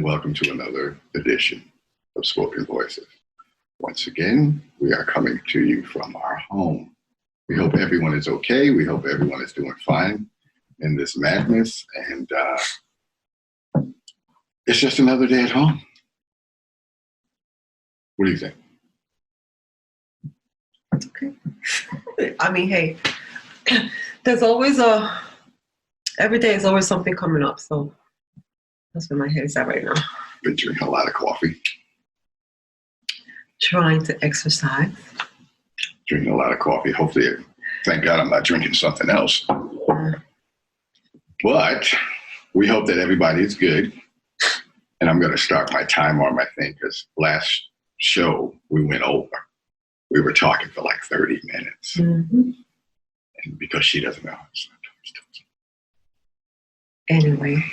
welcome to another edition of Spoken Voices. Once again, we are coming to you from our home. We hope everyone is okay. We hope everyone is doing fine in this madness. And it's just another day at home. What do you think? It's okay. I mean, hey, there's always every day is always something coming up. So that's where my head is at right now. Been drinking a lot of coffee. Trying to exercise. Drinking a lot of coffee. Hopefully, thank God I'm not drinking something else. But we hope that everybody is good. And I'm going to start my time on my thing because last show we went over. We were talking for like 30 minutes. Mm-hmm. And because she doesn't know. Anyway.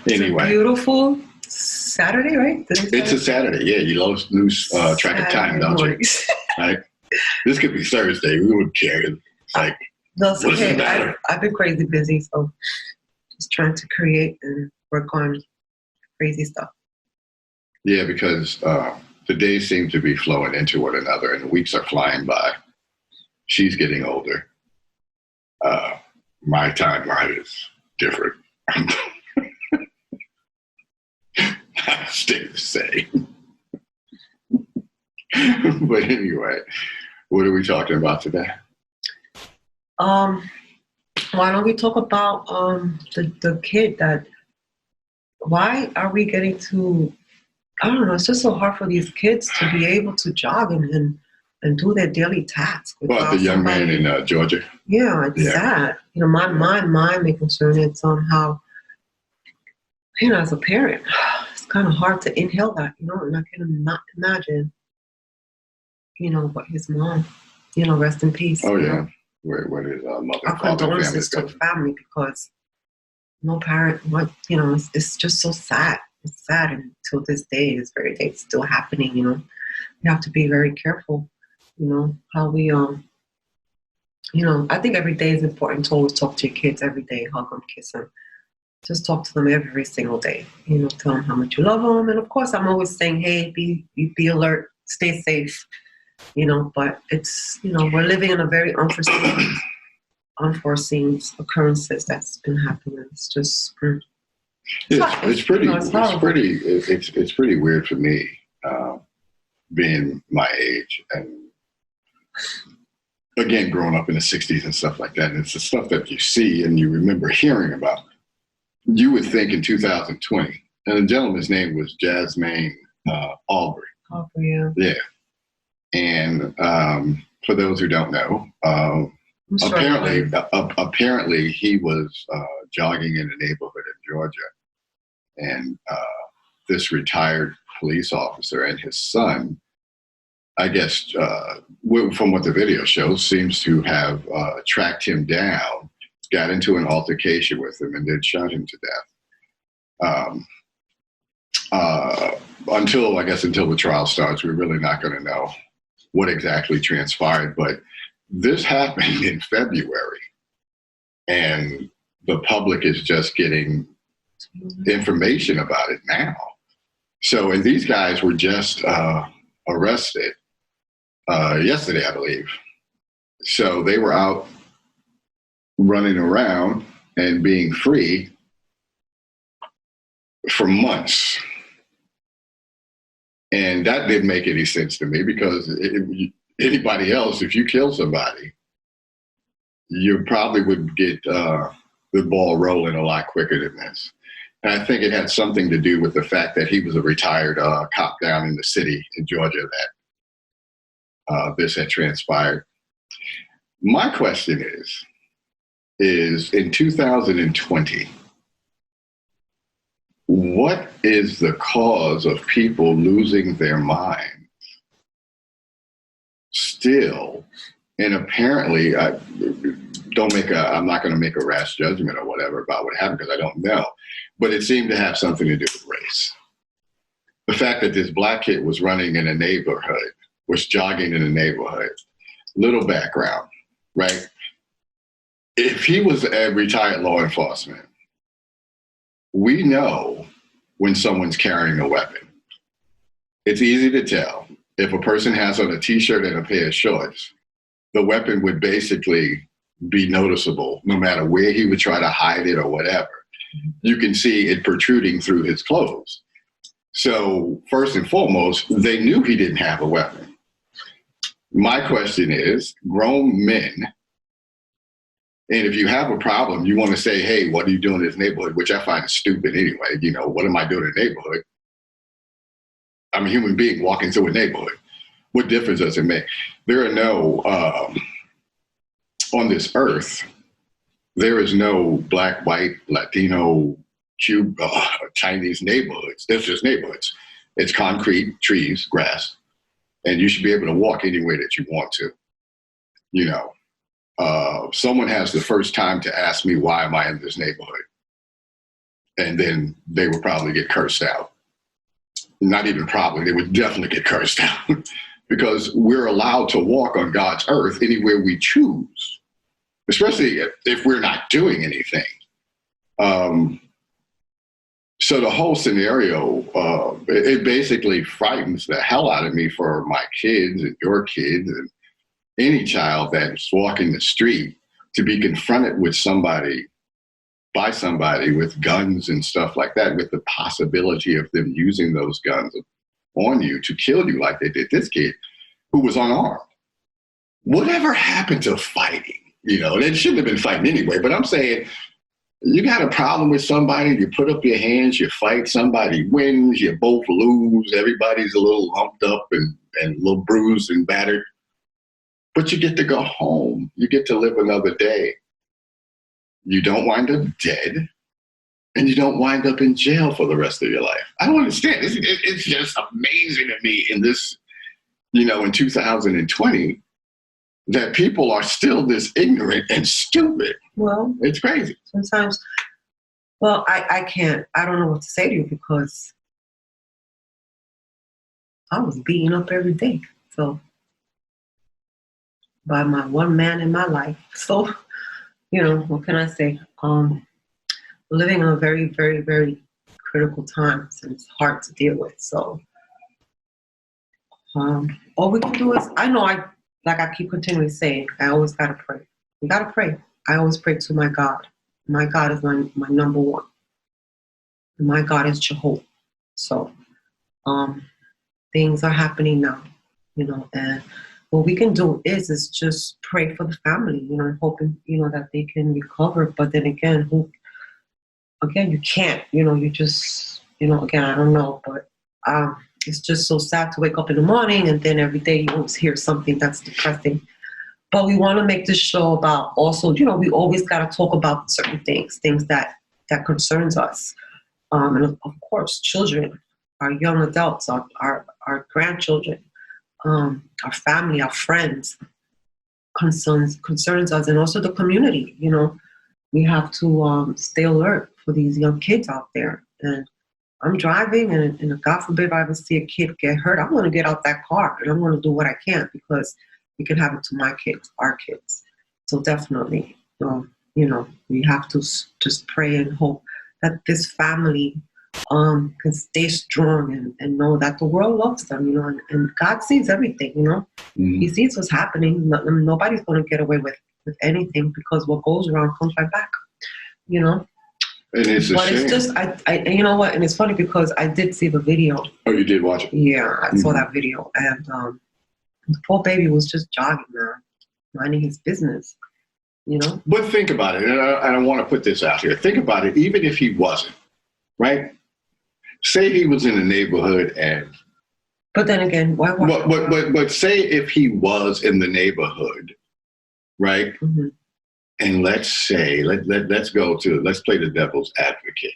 It's a beautiful Saturday, right? It's a Saturday. Yeah, you lose track of time, don't you? Right? This could be Thursday. We wouldn't care. It's like, that's okay. I've been crazy busy, so just trying to create and work on crazy stuff. Yeah, because the days seem to be flowing into one another and the weeks are flying by. She's getting older. My timeline is different. I stick the same. But anyway, what are we talking about today? Why don't we talk about the kid that, why are we getting to, I don't know, it's just so hard for these kids to be able to jog and do their daily tasks. Well, the young man in Georgia? Yeah, it's sad. You know, my main concern is how, you know, as a parent, it's kind of hard to inhale that, you know, and I can not imagine, you know, what his mom, you know, rest in peace. Oh, yeah. Know? What his mother, our condolences to the family, because no parent, you know, it's just so sad. It's sad, and till this day, this very day, it's still happening, you know. We have to be very careful, you know, how we, you know, I think every day is important to always talk to your kids every day, hug them, kiss them. Just talk to them every single day, you know, tell them how much you love them. And of course, I'm always saying, hey, be alert, stay safe, you know, but it's, you know, we're living in a very unforeseen occurrences that's been happening. It's just, it's pretty weird for me, being my age and again, growing up in the 60s and stuff like that. And it's the stuff that you see and you remember hearing about. You would think in 2020, and the gentleman's name was Ahmaud Arbery. Yeah. Yeah. And for those who don't know, apparently he was jogging in a neighborhood in Georgia, and this retired police officer and his son, I guess, from what the video shows, seems to have tracked him down, got into an altercation with him, and then shot him to death. Until the trial starts, we're really not going to know what exactly transpired. But this happened in February, and the public is just getting information about it now. So, and these guys were just arrested yesterday, I believe. So they were out running around and being free for months. And that didn't make any sense to me, because anybody else, if you kill somebody, you probably would get the ball rolling a lot quicker than this. And I think it had something to do with the fact that he was a retired cop down in the city in Georgia that this had transpired. My question is in 2020, what is the cause of people losing their minds still? And apparently, I'm not going to make a rash judgment or whatever about what happened, because I don't know. But it seemed to have something to do with race. The fact that this black kid was running in a neighborhood, was jogging in a neighborhood, little background, right? If he was a retired law enforcement, we know when someone's carrying a weapon. It's easy to tell. If a person has on a t-shirt and a pair of shorts, the weapon would basically be noticeable no matter where he would try to hide it or whatever. You can see it protruding through his clothes. So first and foremost, they knew he didn't have a weapon. My question is, grown men, and if you have a problem, you want to say, hey, what are you doing in this neighborhood? Which I find stupid anyway. You know, what am I doing in the neighborhood? I'm a human being walking through a neighborhood. What difference does it make? There are no, on this earth, there is no black, white, Latino, Chinese neighborhoods. There's just neighborhoods. It's concrete, trees, grass, and you should be able to walk anywhere that you want to. You know, someone has the first time to ask me, why am I in this neighborhood? And then they would probably get cursed out. Not even probably, they would definitely get cursed out because we're allowed to walk on God's earth anywhere we choose, especially if we're not doing anything. So the whole scenario, it basically frightens the hell out of me for my kids and your kids and any child that's walking the street to be confronted with by somebody with guns and stuff like that, with the possibility of them using those guns on you to kill you like they did this kid who was unarmed. Whatever happened to fighting? You know, they shouldn't have been fighting anyway, but I'm saying, you got a problem with somebody, you put up your hands, you fight, somebody wins, you both lose, everybody's a little humped up and a little bruised and battered. But you get to go home. You get to live another day. You don't wind up dead, and you don't wind up in jail for the rest of your life. I don't understand. It's just amazing to me in this, you know, in 2020, that people are still this ignorant and stupid. Well, it's crazy. Sometimes, well, I don't know what to say to you because I was beaten up every day. So, by my one man in my life. So, you know, what can I say? We're living in a very, very, very critical times, and it's hard to deal with. So, all we can do is, like I keep continually saying, I always got to pray. You got to pray. I always pray to my God. My God is my number one. My God is Jehovah. So things are happening now, you know, and what we can do is just pray for the family, you know, hoping, you know, that they can recover. But then again, you can't, you know, you just, you know, again, I don't know, but it's just so sad to wake up in the morning and then every day you always hear something that's depressing. But we want to make this show about also, you know, we always got to talk about certain things that concerns us. And of course, children, our young adults, our grandchildren, our family, our friends, concerns us, and also the community. You know, we have to stay alert for these young kids out there. And I'm driving, and God forbid I ever see a kid get hurt, I'm going to get out that car, and I'm going to do what I can because it can happen to my kids, our kids. So definitely, you know, we have to just pray and hope that this family can stay strong and know that the world loves them, you know, and God sees everything, you know. Mm-hmm. He sees what's happening. Nobody's going to get away with anything because what goes around comes right back, you know. And it's a shame. It's just, I you know what, and it's funny because I did see the video. Oh, you did watch it? Yeah, I saw that video, and the poor baby was just jogging there, minding his business, you know. But think about it, and I want to put this out here. Think about it, even if he wasn't, right? Say he was in a neighborhood and... But then again, why? But say if he was in the neighborhood, right? Mm-hmm. And let's say, let's play the devil's advocate,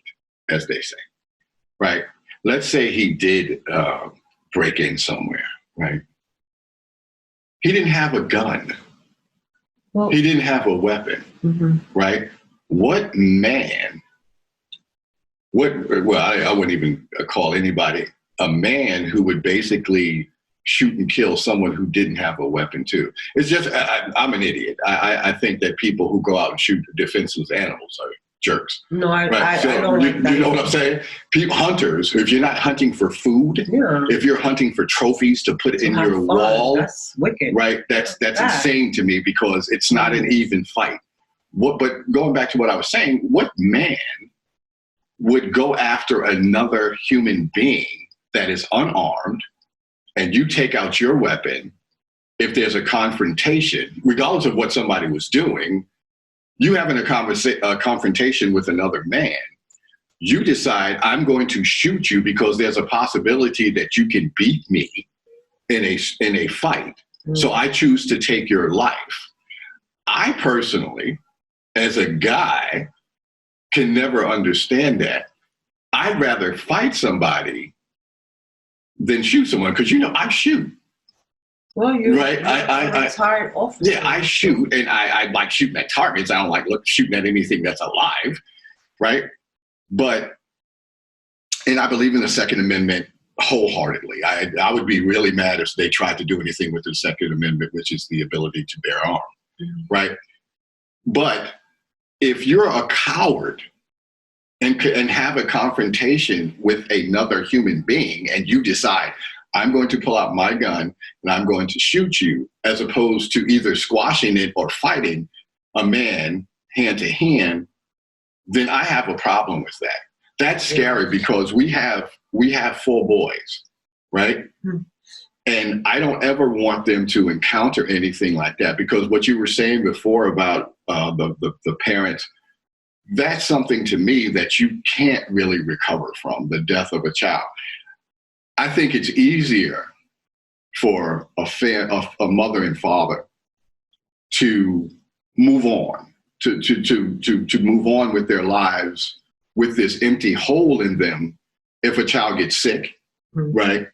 as they say, right? Let's say he did break in somewhere, right? He didn't have a gun. Well, he didn't have a weapon, mm-hmm. right? What man, I wouldn't even call anybody a man who would basically shoot and kill someone who didn't have a weapon too. It's just, I'm an idiot. I think that people who go out and shoot defenseless animals jerks. No, I So don't like that. You know what I'm saying? People, hunters, if you're not hunting for food, if you're hunting for trophies to put in your wall, that's wicked. right? That's insane to me because it's not an even fight. But going back to what I was saying, what man would go after another human being that is unarmed and you take out your weapon if there's a confrontation, regardless of what somebody was doing? You having a confrontation with another man, you decide I'm going to shoot you because there's a possibility that you can beat me in a fight. So I choose to take your life. I personally, as a guy, can never understand that. I'd rather fight somebody than shoot someone because, I shoot. Well, you're right. I retired officer. Yeah, I shoot, and I like shooting at targets. I don't like shooting at anything that's alive, right? And I believe in the Second Amendment wholeheartedly. I would be really mad if they tried to do anything with the Second Amendment, which is the ability to bear arms, right? But if you're a coward and have a confrontation with another human being, and you decide, I'm going to pull out my gun and I'm going to shoot you, as opposed to either squashing it or fighting a man hand to hand, then I have a problem with that. That's scary because we have 4 boys, right? And I don't ever want them to encounter anything like that, because what you were saying before about the parents, that's something to me that you can't really recover from, the death of a child. I think it's easier for a mother and father to move on, to move on with their lives with this empty hole in them if a child gets sick, right,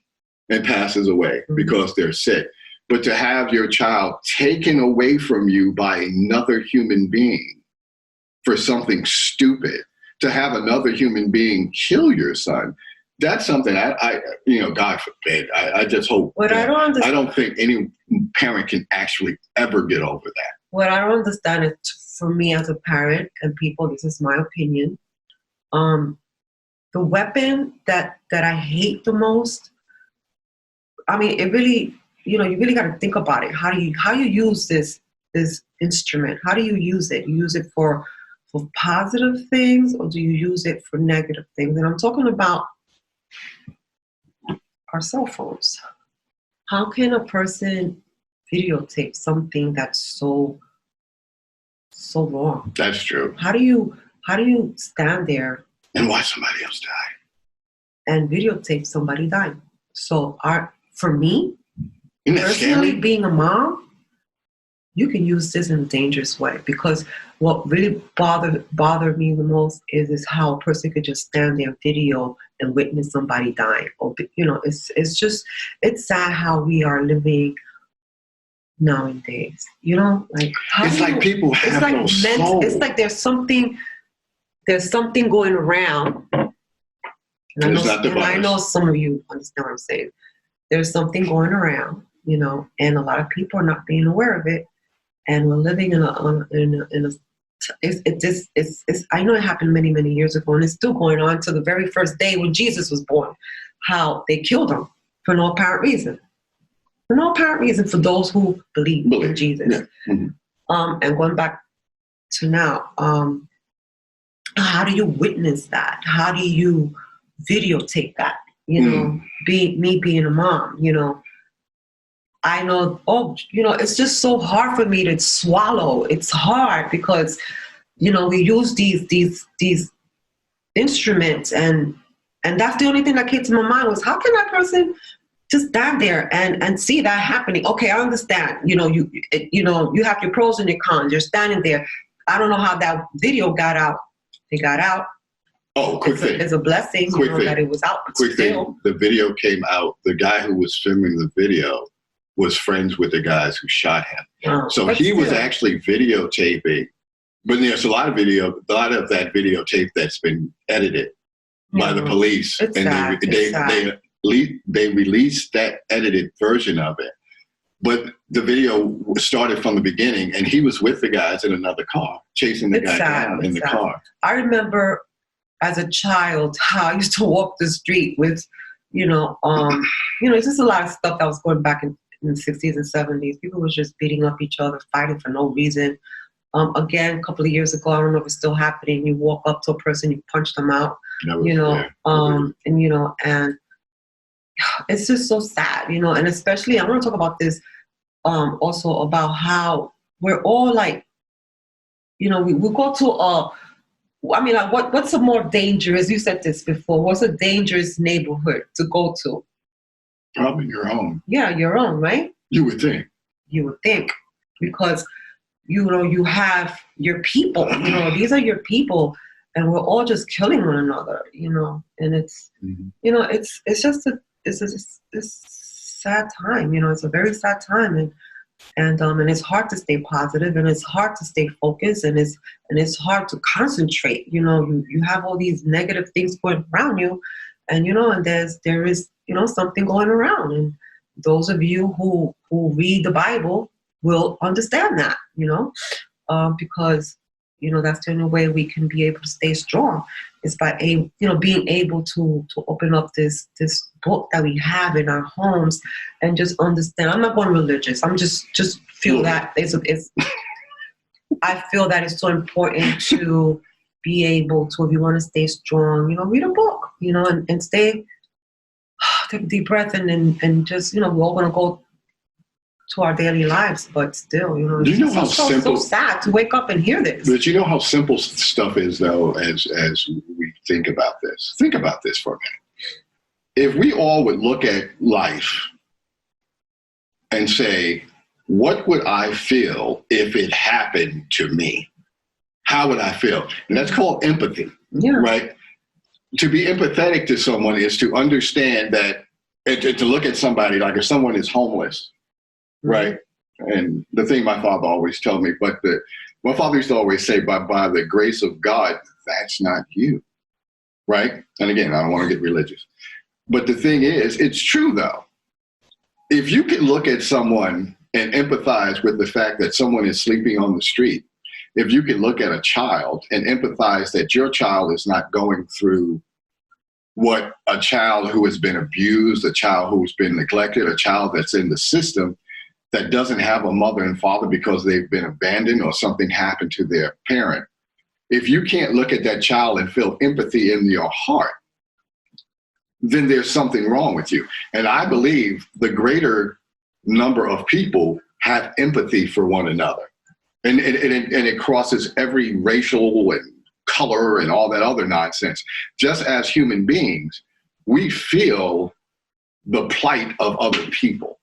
and passes away because they're sick. But to have your child taken away from you by another human being for something stupid, to have another human being kill your son, that's something I God forbid. I just hope. I don't think any parent can actually ever get over that. What I don't understand is, for me as a parent and people, this is my opinion. The weapon that I hate the most, I mean, it really, you really got to think about it. How you use this instrument? How do you use it? You use it for positive things, or do you use it for negative things? And I'm talking about our cell phones. How can a person videotape something that's so wrong? That's true. How do you stand there and watch somebody else die and videotape somebody dying? So for me, personally, being a mom, you can use this in a dangerous way, because what really bothered me the most is how a person could just stand there and video and witness somebody dying. Or, it's sad how we are living nowadays. It's like people have no soul. It's like there's something going around. And I know some of you understand what I'm saying. There's something going around, and a lot of people are not being aware of it. And we're living in a I know it happened many, many years ago, and it's still going on to the very first day when Jesus was born, how they killed him for no apparent reason. For no apparent reason, for those who believe in Jesus. Yeah. Mm-hmm. And going back to now, how do you witness that? How do you videotape that? Me being a mom, I know, it's just so hard for me to swallow. It's hard because, we use these instruments, and that's the only thing that came to my mind was, how can that person just stand there and see that happening? Okay, I understand. You have your pros and your cons. You're standing there. I don't know how that video got out. It got out. Oh, quick thing. It's a blessing that it was out. Quick thing. The video came out. The guy who was filming the video was friends with the guys who shot him. Oh, so he was actually videotaping. But there's a lot of that videotape that's been edited by the police. It's and sad. they released that edited version of it. But the video started from the beginning, and he was with the guys in another car, chasing the guy down in the car. I remember as a child how I used to walk the street with, it's just a lot of stuff that was going back in the 60s and 70s. People was just beating up each other, fighting for no reason. Again, a couple of years ago, I don't know if it's still happening. You walk up to a person, you punch them out, and it's just so sad, and especially I want to talk about this also about how we're all like, we go to what's a more dangerous, you said this before, what's a dangerous neighborhood to go to? Probably your own. Yeah, your own, right? You would think. Because, you have your people, these are your people, and we're all just killing one another, and it's, it's just it's sad time, it's a very sad time, and it's hard to stay positive, and it's hard to stay focused, and it's hard to concentrate. You have all these negative things going around you, and and there is something going around, and those of you who read the Bible will understand that, because that's the only way we can be able to stay strong is by being able to open up this book that we have in our homes and just understand. I'm not going religious. I'm just feel that it's I feel that it's so important to be able to, if you want to stay strong, read a book, and stay, take a deep breath and just, we're all going to go to our daily lives, but still, it's so sad to wake up and hear this. But you know how simple stuff is, though, as we think about this. Think about this for a minute. If we all would look at life and say, what would I feel if it happened to me? How would I feel? And that's called empathy, right? To be empathetic to someone is to understand that, and to look at somebody, like if someone is homeless, right? And the thing my father always told me, my father used to always say, by the grace of God, that's not you, right? And again, I don't want to get religious. But the thing is, it's true, though. If you can look at someone and empathize with the fact that someone is sleeping on the street, if you can look at a child and empathize that your child is not going through what a child who has been abused, a child who's been neglected, a child that's in the system that doesn't have a mother and father because they've been abandoned or something happened to their parent. If you can't look at that child and feel empathy in your heart, then there's something wrong with you. And I believe the greater number of people have empathy for one another. And it crosses every racial and color and all that other nonsense. Just as human beings, we feel the plight of other people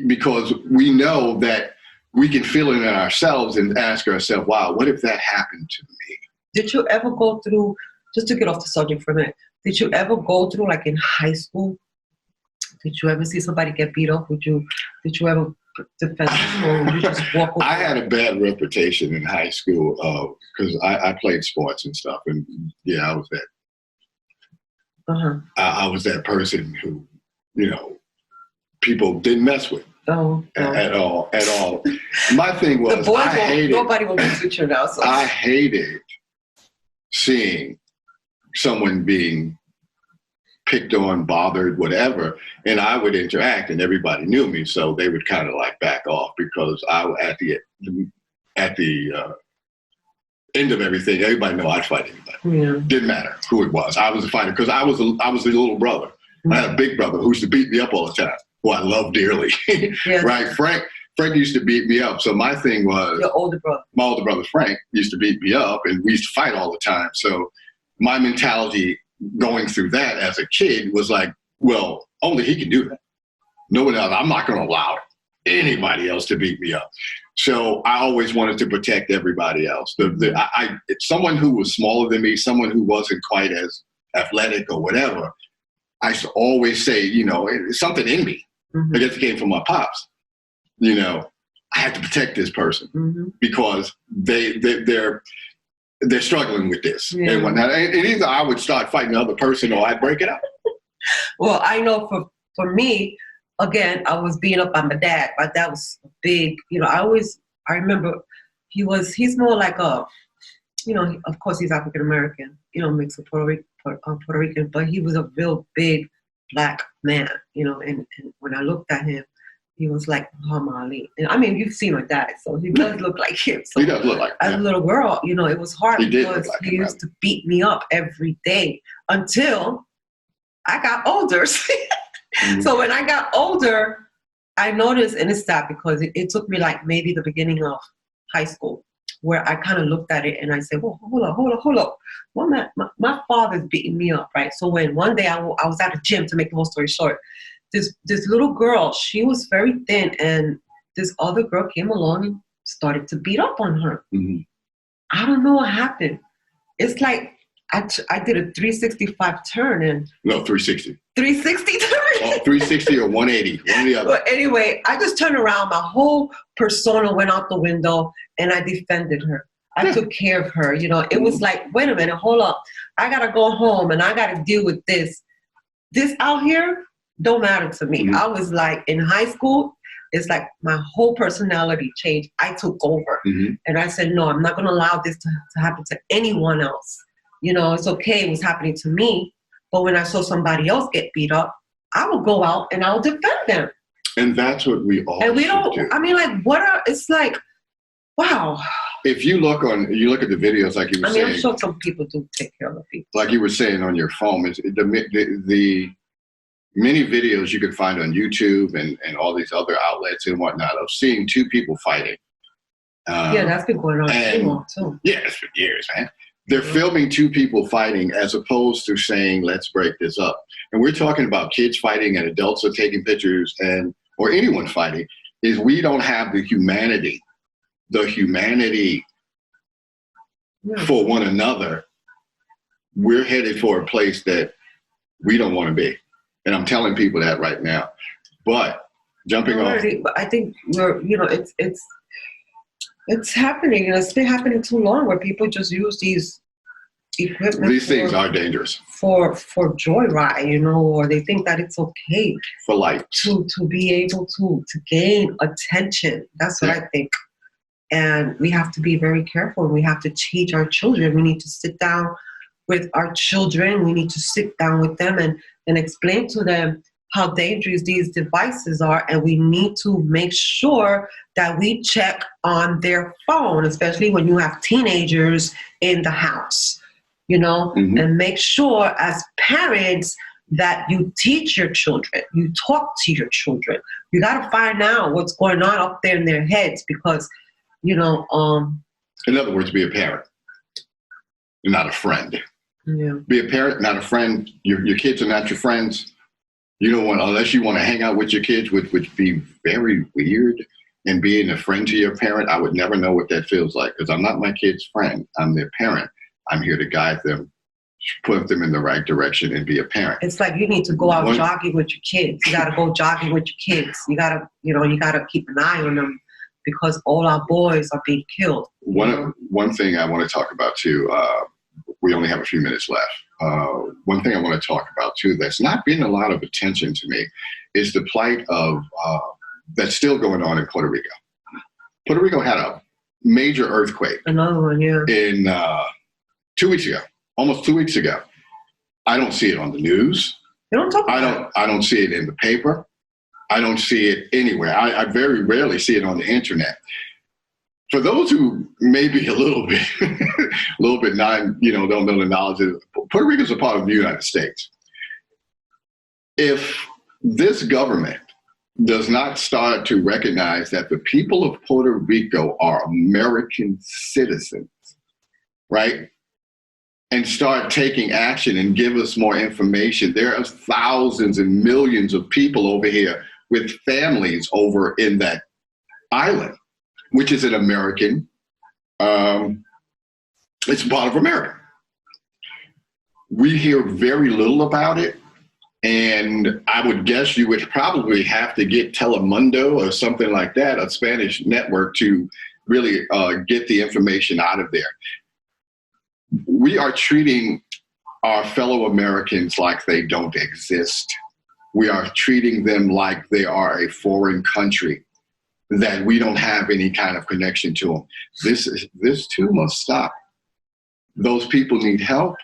because we know that we can feel it in ourselves and ask ourselves, wow, what if that happened to me? Did you ever go through, just to get off the subject for a minute, did you ever go through, like in high school, did you ever see somebody get beat up? Did you ever defend them, or would you just walk away? I had a bad reputation in high school because I played sports and stuff, and I was that. I was that person who, people didn't mess with. At all. My thing was, nobody will be teacher now. So. I hated seeing someone being picked on, bothered, whatever, and I would interact, and everybody knew me, so they would kind of like back off because at the end of everything, everybody knew I'd fight anybody. Yeah. Didn't matter who it was. I was a fighter because I was the little brother. Mm-hmm. I had a big brother who used to beat me up all the time, who I love dearly. Yes. Right? Frank used to beat me up. So my thing was, your older brother. My older brother Frank used to beat me up, and we used to fight all the time. So my mentality going through that as a kid was like, well, only he can do that. No one else. I'm not going to allow anybody else to beat me up. So I always wanted to protect everybody else. Someone who was smaller than me, someone who wasn't quite as athletic or whatever, I used to always say, it's something in me. Mm-hmm. I guess it came from my pops. I have to protect this person because they're struggling with this and whatnot. And either I would start fighting the other person or I'd break it up. Well, I know for me, again, I was being up by my dad. My dad was big. I remember he's more like of course he's African American, mixed with Puerto Rican, but he was a real big black man, and when I looked at him, he was like Muhammad Ali. And I mean, you've seen my dad, so he does look like him. So he does look like him. As a little girl, it was hard because like he used to beat me up every day until I got older. Mm-hmm. So when I got older, I noticed, and it's sad because it took me like maybe the beginning of high school where I kind of looked at it and I said, well, hold up. Well, my father's beating me up, right? So when one day I was at a gym, to make the whole story short, this little girl, she was very thin, and this other girl came along and started to beat up on her. Mm-hmm. I don't know what happened. It's like I did a 365 turn and... No, 360. 360 turn? Oh, 360 or 180, one or the other. But anyway, I just turned around. My whole persona went out the window, and I defended her. I took care of her. It was like, wait a minute, hold up. I got to go home, and I got to deal with this. This out here don't matter to me. Mm-hmm. I was like, in high school, it's like my whole personality changed. I took over. Mm-hmm. And I said, no, I'm not going to allow this to happen to anyone else. It's okay. It was happening to me. But when I saw somebody else get beat up, I will go out and I'll defend them. And that's what we all And we don't, do. I mean, like, it's like, wow. If you look at the videos, like you were saying. I'm sure some people do take care of the people. Like you were saying on your phone, the many videos you could find on YouTube and all these other outlets and whatnot of seeing two people fighting. That's been going on too. Yeah, it's for years, man. They're filming two people fighting as opposed to saying, let's break this up. And we're talking about kids fighting and adults are taking pictures or anyone fighting, is we don't have the humanity for one another. We're headed for a place that we don't want to be. And I'm telling people that right now. But jumping off. I think it's happening, and it's been happening too long where people just use these equipment. These things are dangerous. For joyride, or they think that it's okay. For life. To be able to gain attention. That's what I think. And we have to be very careful. We have to teach our children. We need to sit down with our children. We need to sit down with them and explain to them how dangerous these devices are, and we need to make sure that we check on their phone, especially when you have teenagers in the house, mm-hmm. and make sure as parents that you teach your children, you talk to your children. You got to find out what's going on up there in their heads because, in other words, be a parent. You're not a friend. Yeah. Be a parent, not a friend. Your kids are not your friends. You don't want, unless you want to hang out with your kids, which would be very weird. And being a friend to your parent, I would never know what that feels like because I'm not my kid's friend. I'm their parent. I'm here to guide them, put them in the right direction, and be a parent. It's like you need to go out jogging with your kids. You got to go jogging with your kids. You got to keep an eye on them because all our boys are being killed. One thing I want to talk about too. We only have a few minutes left. One thing I want to talk about too that's not getting a lot of attention to me is the plight of that's still going on in Puerto Rico. Puerto Rico had a major earthquake. Another one, yeah. In 2 weeks ago, almost 2 weeks ago. I don't see it on the news. They don't talk about it. I don't see it in the paper. I don't see it anywhere. I very rarely see it on the internet. For those who may be a little bit don't know the knowledge of Puerto Rico is a part of the United States. If this government does not start to recognize that the people of Puerto Rico are American citizens, right? And start taking action and give us more information. There are thousands and millions of people over here with families over in that island, which is an American, it's part of America. We hear very little about it. And I would guess you would probably have to get Telemundo or something like that, a Spanish network, to really get the information out of there. We are treating our fellow Americans like they don't exist. We are treating them like they are a foreign country, that we don't have any kind of connection to them. This too must stop. Those people need help.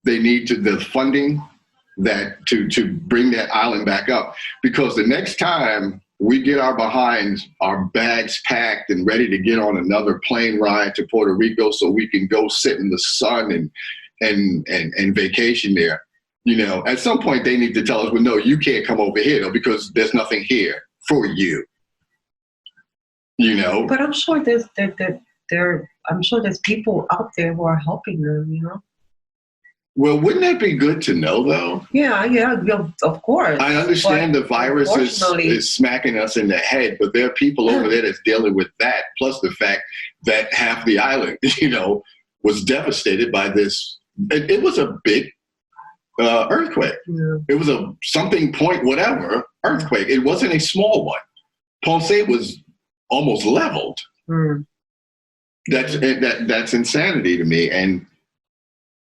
They need the funding that to bring that island back up, because the next time we get our behinds, our bags packed and ready to get on another plane ride to Puerto Rico so we can go sit in the sun and vacation there, at some point they need to tell us, well, no, you can't come over here though, because there's nothing here for you. But I'm sure there's people out there who are helping them, Well, wouldn't that be good to know, though? Yeah, of course. I understand the virus is smacking us in the head, but there are people over there that's dealing with that, plus the fact that half the island, was devastated by this. It was a big earthquake. Yeah. It was a something point whatever earthquake. It wasn't a small one. Ponce was almost leveled. Mm. That's insanity to me. And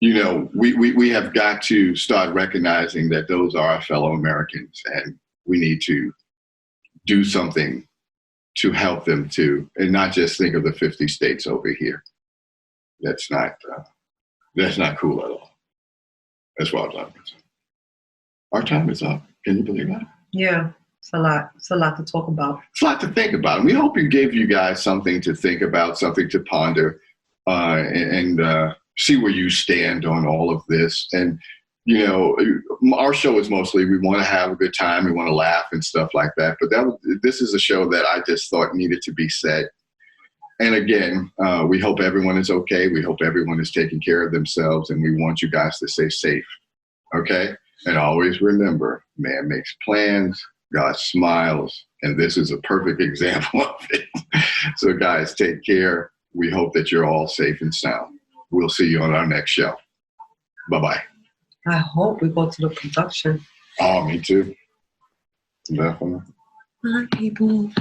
we have got to start recognizing that those are our fellow Americans, and we need to do something to help them too, and not just think of the 50 states over here. That's not cool at all. As far as I'm concerned. Our time is up. Can you believe that? Yeah, it's a lot. It's a lot to talk about. It's a lot to think about. And we hope we gave you guys something to think about, something to ponder, and see where you stand on all of this. And, our show is mostly, we want to have a good time. We want to laugh and stuff like that. But this is a show that I just thought needed to be said. And again, we hope everyone is okay. We hope everyone is taking care of themselves. And we want you guys to stay safe. Okay? And always remember, man makes plans, God smiles. And this is a perfect example of it. So guys, take care. We hope that you're all safe and sound. We'll see you on our next show. Bye-bye. I hope we go to the production. Oh, me too. Definitely. Bye, people.